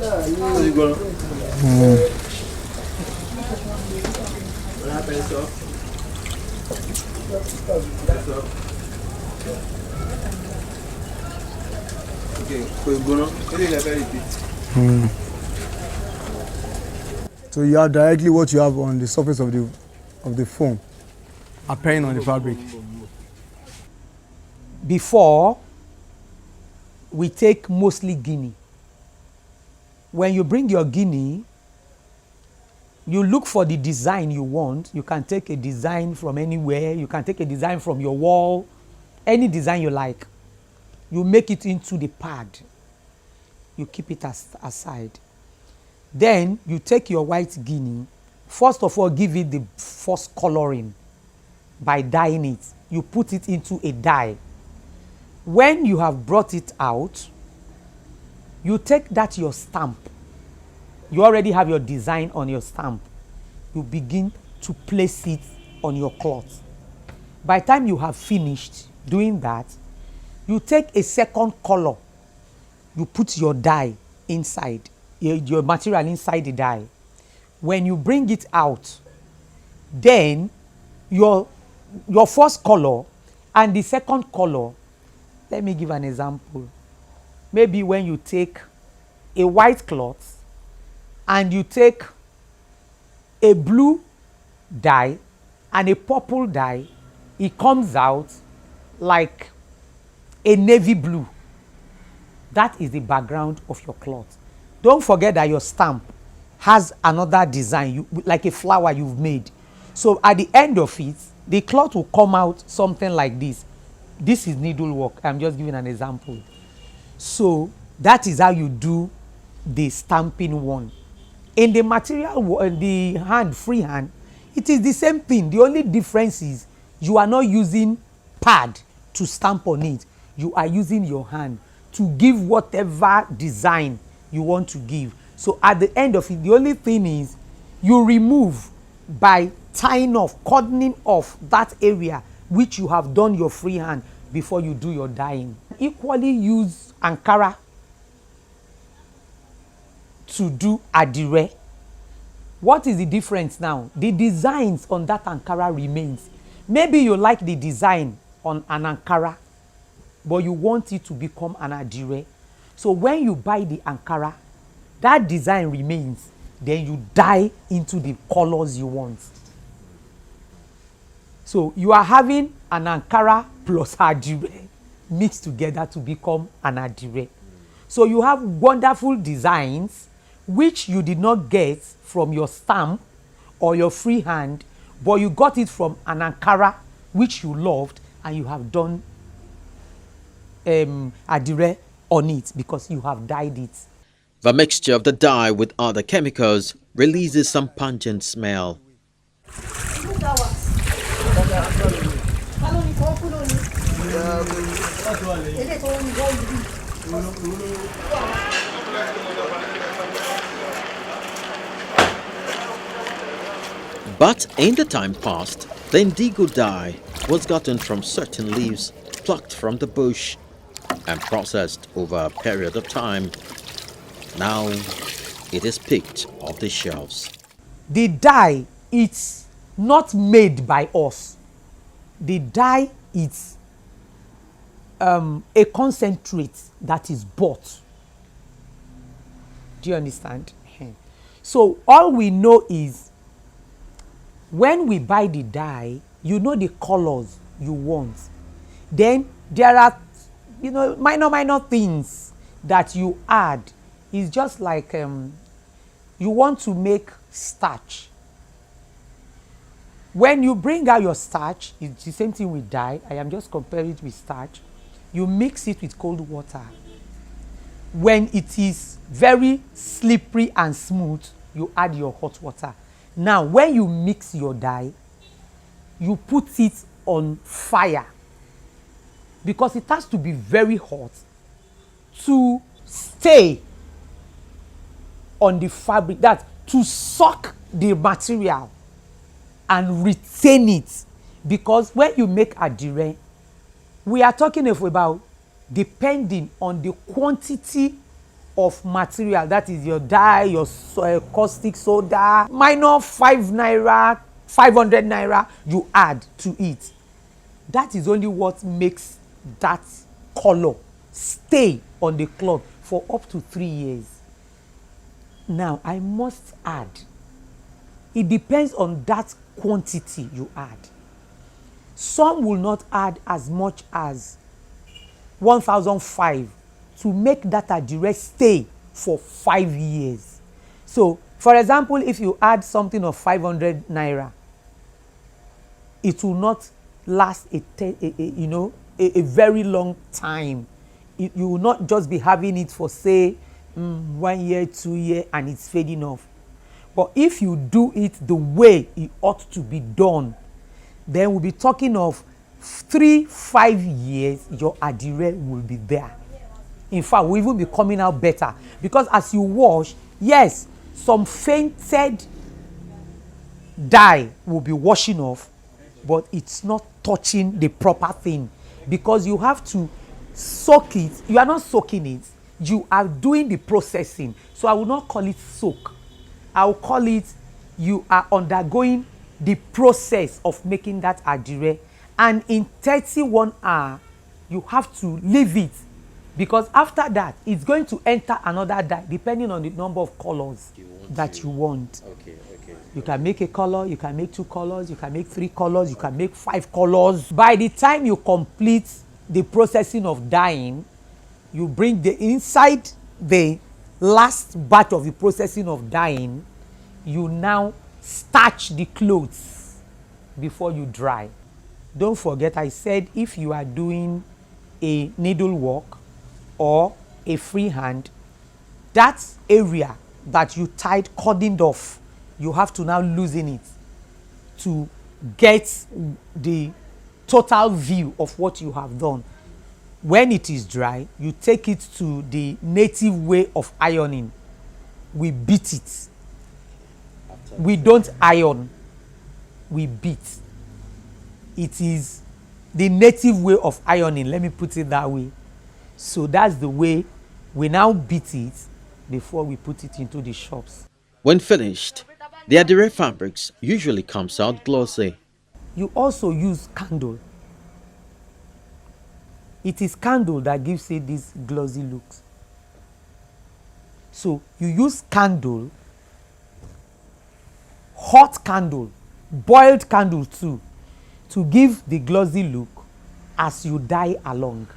So you have directly what you have on the surface of the foam appearing on the fabric. Before, we take mostly guinea. When you bring your guinea, you look for the design you want. You can take a design from anywhere. You can take a design from your wall, any design you like. You make it into the pad. You keep it aside. Then you take your white guinea. First of all, give it the first coloring by dyeing it. You put it into a dye. When you have brought it out, you take that your stamp. You already have your design on your stamp. You begin to place it on your cloth. By the time you have finished doing that, you take a second color. You put your dye inside, your material inside the dye. When you bring it out, then your first color and the second color, let me give an example. Maybe when you take a white cloth and you take a blue dye and a purple dye, it comes out like a navy blue. That is the background of your cloth. Don't forget that your stamp has another design, like a flower you've made. So at the end of it, the cloth will come out something like this. This is needlework. I'm just giving an example. So that is how you do the stamping one. In the material, the hand, free hand, it is the same thing. The only difference is you are not using pad to stamp on it. You are using your hand to give whatever design you want to give. So at the end of it, the only thing is you remove by tying off, cordoning off that area which you have done your free hand before you do your dyeing. Equally use Ankara to do Adire. What is the difference now? The designs on that Ankara remains. Maybe you like the design on an Ankara, but you want it to become an Adire. So when you buy the Ankara, that design remains. Then you dye into the colors you want. So you are having an Ankara plus Adire mixed together to become an Adire. So you have wonderful designs which you did not get from your stamp or your free hand, but you got it from an Ankara which you loved, and you have done Adire on it because you have dyed it. The mixture of the dye with other chemicals releases some pungent smell. But in the time past, the indigo dye was gotten from certain leaves plucked from the bush and processed over a period of time. Now it is picked off the shelves. The dye, it's not made by us. The dye is a concentrate that is bought. Do you understand? So all we know is when we buy the dye, you know the colors you want. Then there are, minor things that you add. It's just like you want to make starch. When you bring out your starch, it's the same thing with dye. I am just comparing it with starch. You mix it with cold water. When it is very slippery and smooth, you add your hot water. Now, when you mix your dye, you put it on fire because it has to be very hot to stay on the fabric, that to suck the material and retain it. Because when you make Adire, we are talking about depending on the quantity of material, that is your dye, your caustic soda, minor 5 naira, 500 naira you add to it. That is only what makes that color stay on the cloth for up to 3 years. Now, I must add, it depends on that quantity you add. Some will not add as much as 1,005 to make that Adire stay for 5 years. So, for example, if you add something of 500 naira, it will not last a very long time. You will not just be having it for, say, 1 year, 2 years, and it's fading off. But if you do it the way it ought to be done, then we'll be talking of 3-5 years, your Adire will be there. In fact, will even be coming out better, because as you wash, yes, some fainted dye will be washing off, but it's not touching the proper thing, because you have to soak it. You are not soaking it, you are doing the processing. So I will not call it soak, I will call it you are undergoing the process of making that Adire, and in 31 hours you have to leave it, because after that it's going to enter another dye depending on the number of colors you want. Okay. You can make a color, you can make 2 colors, you can make 3 colors, you can make 5 colors. By the time you complete the processing of dyeing, you bring the inside the last batch of the processing of dyeing, you now starch the clothes before you dry. Don't forget, I said if you are doing a needlework or a freehand, that area that you tied cordoned off, you have to now loosen it to get the total view of what you have done. When it is dry, you take it to the native way of ironing. We beat it. We don't iron, we beat. It is the native way of ironing, let me put it that way. So that's the way we now beat it before we put it into the shops. When finished, the Adire fabrics usually comes out glossy. You also use candle. It is candle that gives it this glossy looks. So you use candle, hot candle, boiled candle too, to give the glossy look as you dye along.